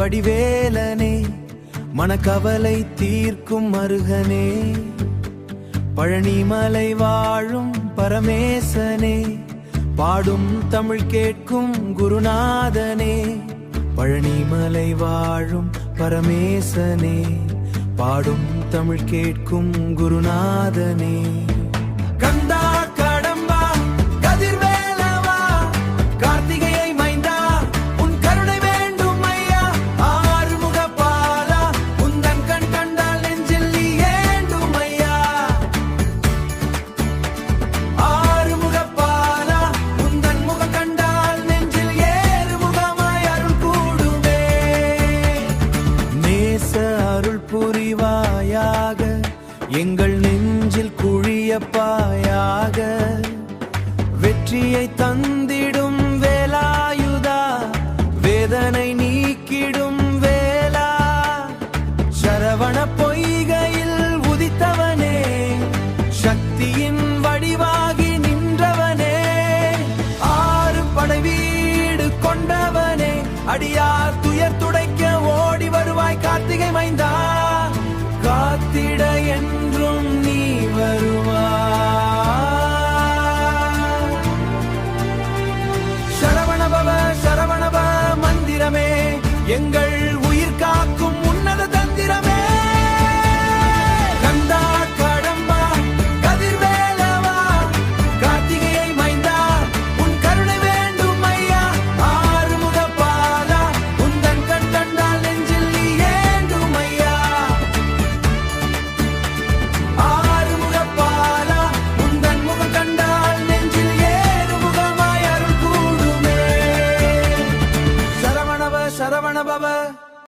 வடிவேலனே, மனக்கவலை தீர்க்கும் மருகனே, பழனிமலை வாழும் பரமேசனே, பாடும் தமிழ் கேட்கும் குருநாதனே, பழனிமலை வாழும் பரமேசனே, பாடும் தமிழ் கேட்கும் குருநாதனே. கந்தா கடம்பா கதிர்வேலவா கார்த்திகையை மைந்தா உன் கருணை வேண்டும் ஐயா, ஆறுமுக பாலா உந்தன் கண் கண்டால் நெஞ்சில் நீ ஏண்டும் ஐயா, ஆறுமுக பாலா உந்தன் முக கண்டால் நெஞ்சில் ஏறு முகமாய் அருள் கூடுமே. நேச அருள் புரிவாயாக, எங்கள் நெஞ்சில் குழியப்பாயாக, வெற்றியை தந்திடும் வேலாயுதா, வேதனை நீக்கிடும் வேலா, சரவண பொய்கையில் உதித்தவனே, சக்தியின் வடிவாகி நின்றவனே, ஆறு படை வீடு கொண்டவனே, அடியார் துயர்